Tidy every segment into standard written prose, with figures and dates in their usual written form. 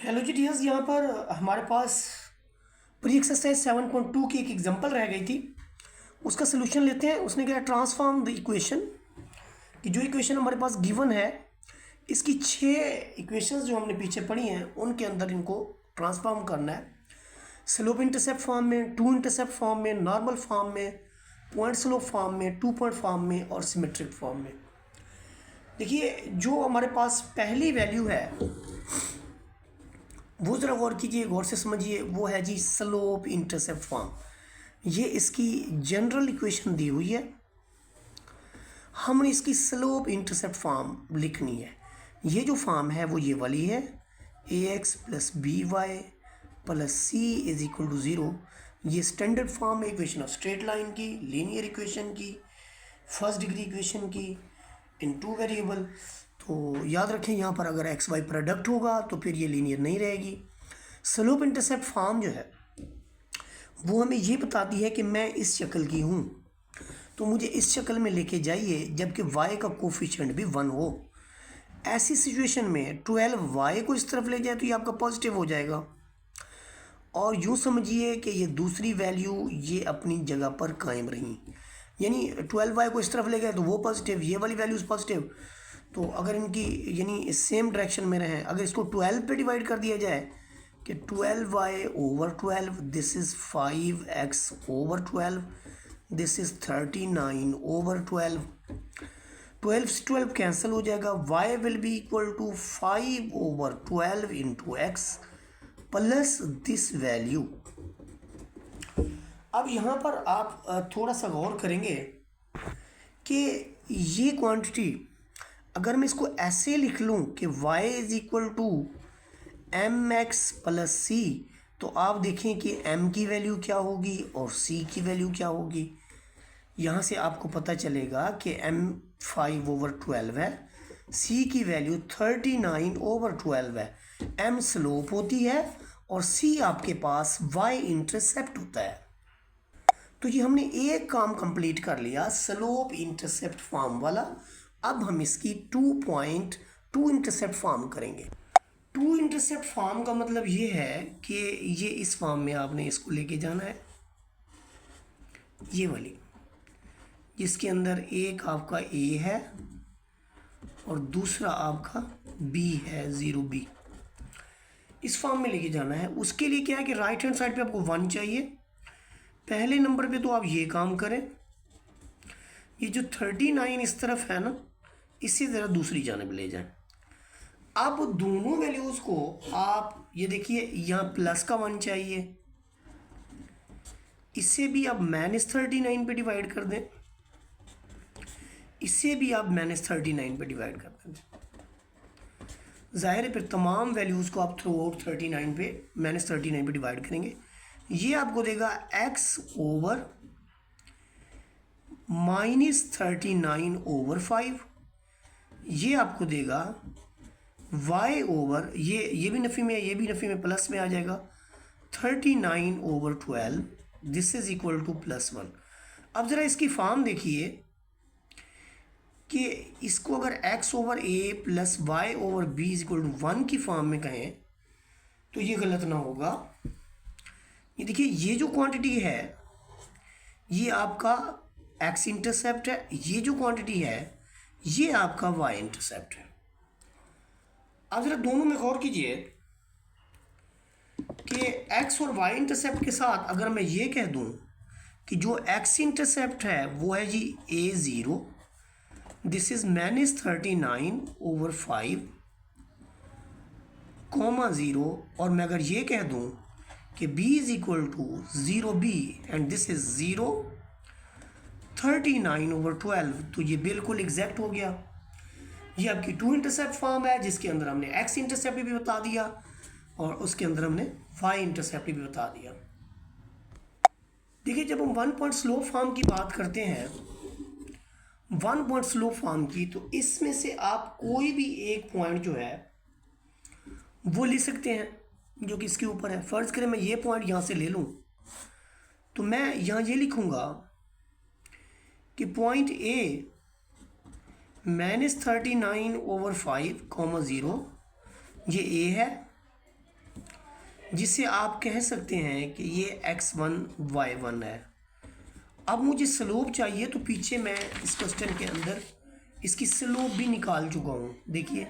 Hello जी dears, यहाँ पर हमारे पास प्री एक्सरसाइज 7.2 की एक एग्जांपल रह गई थी। उसका सोल्यूशन लेते हैं। उसने क्या ट्रांसफॉर्म द इक्वेशन कि जो इक्वेशन हमारे पास गिवन है, इसकी 6 इक्वेशंस जो हमने पीछे पढ़ी हैं उनके अंदर इनको ट्रांसफॉर्म करना है। स्लोप इंटरसेप्ट फॉर्म में, टू इंटरसेप्ट फॉर्म में, नॉर्मल फॉर्म में, पॉइंट स्लोप फॉर्म में, 2 पॉइंट फॉर्म में और सिमेट्रिक फॉर्म में। देखिए, जो हमारे पास पहली वैल्यू है वो ज़रा गौर कीजिए, गौर से समझिए। वो है जी स्लोप इंटरसेप्ट फॉर्म। ये इसकी जनरल इक्वेशन दी हुई है। हमने इसकी स्लोप इंटरसेप्ट फॉर्म लिखनी है। ये जो फॉर्म है वो ये वाली है, ax plus b y plus c is equal to 0। ये स्टैंडर्ड फॉर्म है इक्वेशन ऑफ स्ट्रेट लाइन की, लीनियर इक्वेशन की, फर्स्ट डिग्री इक्वेशन की इन 2 वेरिएबल। तो याद रखें, यहाँ पर अगर एक्स वाई प्रोडक्ट होगा तो फिर ये लीनियर नहीं रहेगी। स्लोप इंटरसेप्ट फॉर्म जो है वो हमें ये बताती है कि मैं इस शक्ल की हूँ, तो मुझे इस शक्ल में लेके जाइए जबकि y का कोफिशिएंट भी 1 हो। ऐसी सिचुएशन में 12y को इस तरफ ले जाए तो ये आपका पॉजिटिव हो जाएगा। और यूँ समझिए कि ये दूसरी वैल्यू ये अपनी जगह पर कायम रही, यानी 12y को इस तरफ ले गए तो वो पॉजिटिव, ये वाली वैल्यूज़ पॉजिटिव। तो अगर इनकी यानी सेम डायरेक्शन में रहें, अगर इसको 12 पे डिवाइड कर दिया जाए कि 12y over 12, this is 5x over 12, this is 39 over 12। 12 से 12 कैंसिल हो जाएगा। y will be equal to 5 over 12 into x plus this value. अब यहाँ पर आप थोड़ा सा गौर करेंगे कि ये क्वांटिटी अगर मैं इसको ऐसे लिख लूँ कि y is equal to M X plus C, तो आप देखें कि m की वैल्यू क्या होगी और c की वैल्यू क्या होगी। यहाँ से आपको पता चलेगा कि m 5 ओवर 12 है, c की वैल्यू 39 ओवर 12 है। m स्लोप होती है और c आपके पास y इंटरसेप्ट होता है। तो ये हमने एक काम कंप्लीट कर लिया, स्लोप इंटरसेप्ट फॉर्म वाला। अब हम इसकी 2.2 इंटरसेप्ट फॉर्म करेंगे। 2 इंटरसेप्ट फॉर्म का मतलब ये है कि ये इस फॉर्म में आपने इसको लेके जाना है, ये वाली, जिसके अंदर एक आपका a है और दूसरा आपका b है, 0b। इस फॉर्म में लेके जाना है। उसके लिए क्या है कि राइट हैंड साइड पे आपको 1 चाहिए। पहले नंबर पे तो आप ये काम करें, ये जो 39 इस तरफ है ना, इसी ज़रा दूसरी जानब ले जाएं। अब दोनों वैल्यूज़ को आप ये देखिए, यहाँ प्लस का 1 चाहिए, इसे भी आप -39 पे डिवाइड कर दें, इसे भी आप -39 पे डिवाइड कर दें। ज़ाहिर है फिर तमाम वैल्यूज़ को आप थ्रू आउट 39 पे -39 पे डिवाइड करेंगे। ये आपको देगा x ओवर -39 ओवर 5। ये आपको देगा y ओवर ये भी नफ़ी में है, ये भी नफ़ी में, प्लस में आ जाएगा 39 over 12, this is equal to +1। अब ज़रा इसकी फॉर्म देखिए कि इसको अगर x over a plus y over b is equal to 1 की फॉर्म में कहें तो ये गलत ना होगा। ये देखिए, ये जो क्वांटिटी है ये आपका x इंटरसेप्ट है, ये जो क्वांटिटी है ये आपका y इंटरसेप्ट है। अब ज़रा दोनों में गौर कीजिए कि x और y इंटरसेप्ट के साथ अगर मैं ये कह दूं कि जो x इंटरसेप्ट है वो है जी a0, this is -39 over 5 comma 0, और मैं अगर ये कह दूं कि b is equal to 0b and this is 0 39 over 12, तो ये बिल्कुल एग्जैक्ट हो गया। ये आपकी 2 इंटरसेप्ट फॉर्म है जिसके अंदर हमने x इंटरसेप्ट भी बता दिया और उसके अंदर हमने y इंटरसेप्ट भी बता दिया। देखिए, जब हम 1 पॉइंट स्लोप फॉर्म की बात करते हैं, 1 पॉइंट स्लोप फॉर्म की, तो इसमें से आप कोई भी एक पॉइंट जो है वो ले सकते हैं जो कि इसके ऊपर है। फ़र्ज़ करें मैं ये पॉइंट यहाँ से ले लूँ तो मैं यहाँ ये लिखूँगा कि पॉइंट A -39 ओवर 5 कॉमा 0, ये A है जिससे आप कह सकते हैं कि ये x1 y1 है। अब मुझे स्लोप चाहिए, तो पीछे मैं इस क्वेश्चन के अंदर इसकी स्लोप भी निकाल चुका हूँ। देखिए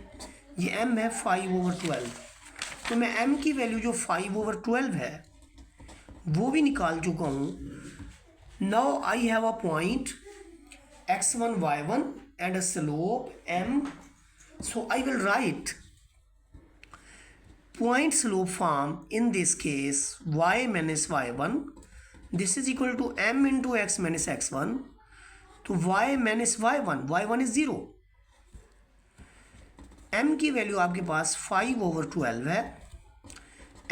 ये m है 5/12, तो मैं m की वैल्यू जो 5/12 है वो भी निकाल चुका हूँ। Now I have a point x1 y1 and a slope m, so I will write point slope form in this case y minus y1, this is equal to m into x minus x1, तो y minus y1 is 0, m की value आपके पास 5/12 है,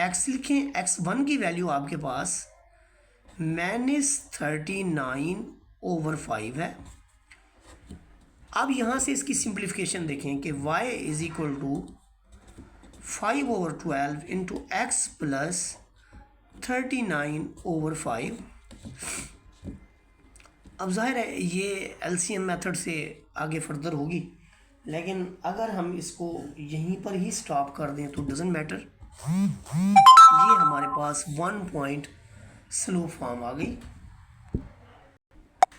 x लिखें, x1 की value आपके पास -39/5 है। अब यहाँ से इसकी सिंप्लीफिकेशन देखें कि y is equal to 5/12 into x plus 39/5। अब जाहिर है ये एलसीएम मेथड से आगे फर्दर होगी, लेकिन अगर हम इसको यहीं पर ही स्टॉप कर दें तो डजेंट मैटर। ये हमारे पास 1 पॉइंट स्लोप फॉर्म आ गई।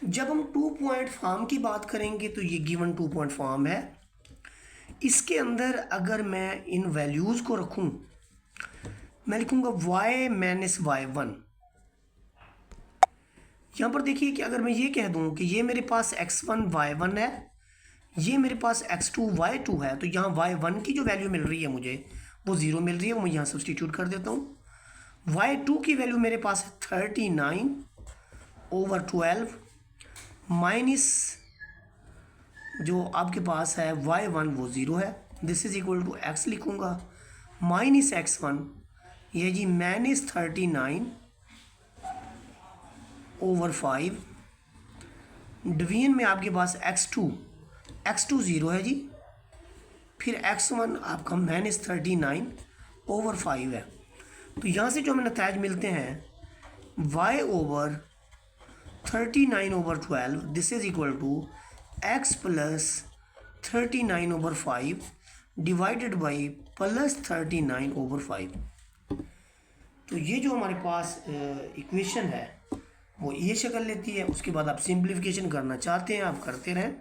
जब हम 2 पॉइंट फॉर्म की बात करेंगे तो ये गिवन 2 पॉइंट फॉर्म है। इसके अंदर अगर मैं इन वैल्यूज़ को रखूं, मैं लिखूंगा y माइनस y1। यहाँ पर देखिए कि अगर मैं ये कह दूं कि ये मेरे पास x1 y1 है, ये मेरे पास x2 y2 है, तो यहाँ y1 की जो वैल्यू मिल रही है मुझे वो 0 मिल रही है, वो मैं यहाँ सब्सटीट्यूट कर देता हूँ। y2 की वैल्यू मेरे पास है 39/12 माइनस जो आपके पास है y1 वो 0 है, this is equal to x लिखूँगा माइनस x1, ये जी -39/5 डिवीजन में आपके पास x2 0 है जी, फिर x1 आपका -39/5 है। तो यहाँ से जो हमें नतीजे मिलते हैं y/39/12 this is equal to x plus 39/5 divided by plus 39/5। तो ये जो हमारे पास इक्वेशन है वो ये शक्ल लेती है। उसके बाद आप सिंप्लीफिकेशन करना चाहते हैं आप करते रहें,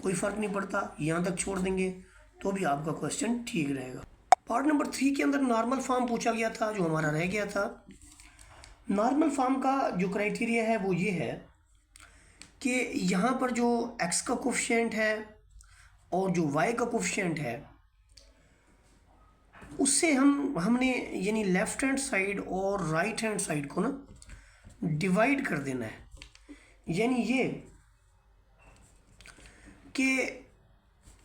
कोई फ़र्क नहीं पड़ता, यहाँ तक छोड़ देंगे तो भी आपका क्वेश्चन ठीक रहेगा। पार्ट नंबर 3 के अंदर नॉर्मल फॉर्म पूछा गया था जो हमारा रह गया था। नॉर्मल फॉर्म का जो क्राइटेरिया है वो ये है कि यहाँ पर जो x का कोफिशिएंट है और जो y का कोफिशिएंट है उससे हमने यानी लेफ़्ट हैंड साइड और राइट हैंड साइड को ना डिवाइड कर देना है। यानी ये कि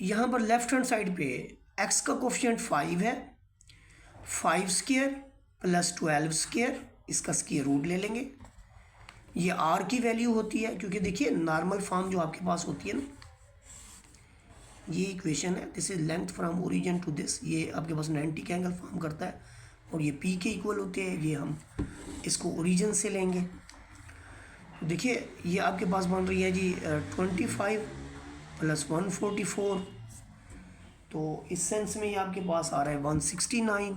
यहाँ पर लेफ़्ट हैंड साइड पे x का कोफिशिएंट 5 है, 5² प्लस 12², इसका स्क्वायर रूट ले लेंगे। ये r की वैल्यू होती है, क्योंकि देखिए नॉर्मल फॉर्म जो आपके पास होती है ना, ये इक्वेशन है, this is length from origin to this, ये आपके पास 90 का एंगल फॉर्म करता है और ये p के इक्वल होते हैं। ये हम इसको ओरिजिन से लेंगे। देखिए ये आपके पास बन रही है जी 25 प्लस 144, तो इस सेंस में ये आपके पास आ रहा है 169,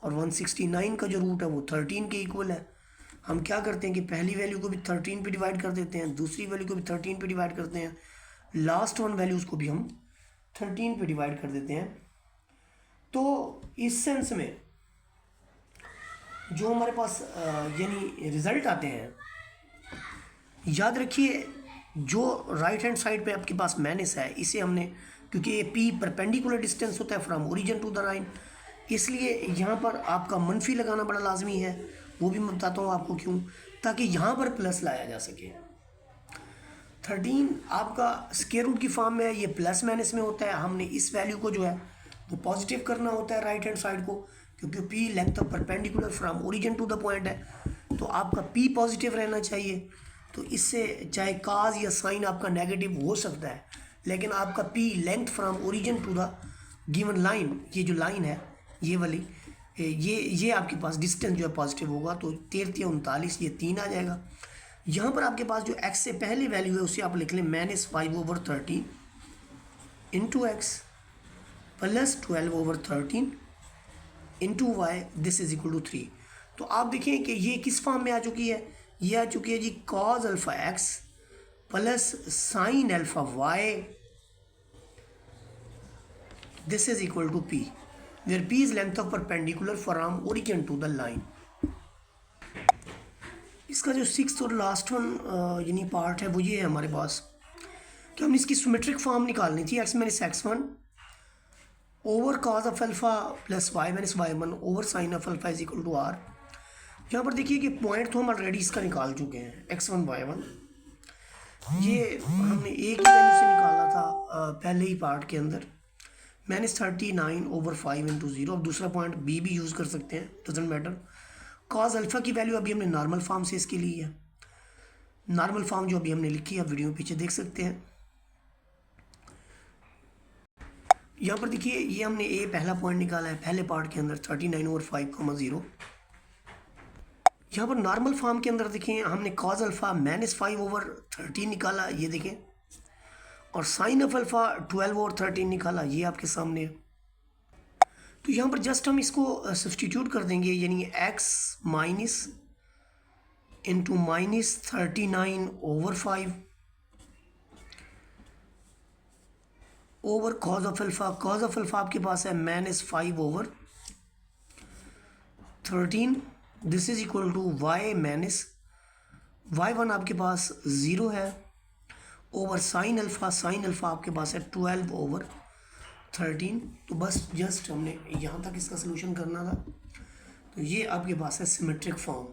और 169 का जो रूट है वो 13 के इक्वल है। हम क्या करते हैं कि पहली वैल्यू को भी 13 पे डिवाइड कर देते हैं, दूसरी वैल्यू को भी 13 पे डिवाइड करते हैं, लास्ट वन वैल्यूज़ को भी हम 13 पे डिवाइड कर देते हैं। तो इस सेंस में जो हमारे पास यानी रिज़ल्ट आते हैं, याद रखिए जो राइट हैंड साइड पे आपके पास माइनस है, इसे हमने, क्योंकि ये p परपेंडिकुलर डिस्टेंस होता है from origin to the line, इसलिए यहाँ पर आपका मनफी लगाना बड़ा लाजमी है। वो भी मैं बताता हूँ आपको क्यों, ताकि यहाँ पर प्लस लाया जा सके। 13 आपका स्क्वायर रूट की फॉर्म में है, ये प्लस माइनस में होता है। हमने इस वैल्यू को जो है वो पॉजिटिव करना होता है राइट हैंड साइड को, क्योंकि p length of perpendicular from origin to the point है, तो आपका p पॉजिटिव रहना चाहिए। तो इससे चाहे काज या साइन आपका नेगेटिव हो सकता है, लेकिन आपका p length from origin to the given line, ये जो लाइन है ये वाली, ये आपके पास डिस्टेंस जो है पॉजिटिव होगा। तो 1339 ये 3 आ जाएगा। यहाँ पर आपके पास जो x से पहली वैल्यू है उसे आप लिख लें -5/13 into x plus 12/13 into y this is equal to 3। तो आप देखें कि ये किस फॉर्म में आ चुकी है, ये आ चुकी है जी cos alpha X plus sine alpha Y this is equal to P, where P is length of perpendicular from origin to the line. इसका जो सिक्स्थ और लास्ट वन यानी पार्ट है वो ये है हमारे पास कि हमने इसकी सिमेट्रिक फॉर्म निकालनी थी x minus x one over cos of alpha plus y minus y one over sine of alpha is equal to r. यहाँ पर देखिए कि पॉइंट तो हम ऑलरेडी इसका निकाल चुके हैं एक्स वन वाई वन, ये हमने एक ही वैल्यू से निकाला था पहले ही पार्ट के अंदर -39 ओवर 5 इंटू 0। अब दूसरा पॉइंट बी भी यूज़ कर सकते हैं, डजेंट मैटर। कॉज अल्फ़ा की वैल्यू अभी हमने नॉर्मल फॉर्म से इसके लिए है, नॉर्मल फॉर्म जो अभी हमने लिखी है आप वीडियो में पीछे देख सकते हैं। यहाँ पर देखिए ये हमने ए पहला पॉइंट निकाला है पहले पार्ट के अंदर 39 ओवर 5,0। यहाँ पर नॉर्मल फॉर्म के अंदर देखिए हमने कॉज अल्फ़ा -5 ओवर 13 निकाला, ये देखें, और साइन ऑफ अल्फ़ा 12 ओवर 13 निकाला, ये आपके सामने है। तो यहाँ पर जस्ट हम इसको सब्सटीट्यूट कर देंगे, यानी x minus into -39 over 5 over cos of alpha. Cos of alpha आपके पास है -5 over 13 this is equal to y minus y1 आपके पास 0 है ओवर साइन अल्फ़ा आपके पास है 12 ओवर 13। तो बस जस्ट हमने यहाँ तक इसका सलूशन करना था। तो ये आपके पास है सिमेट्रिक फॉर्म।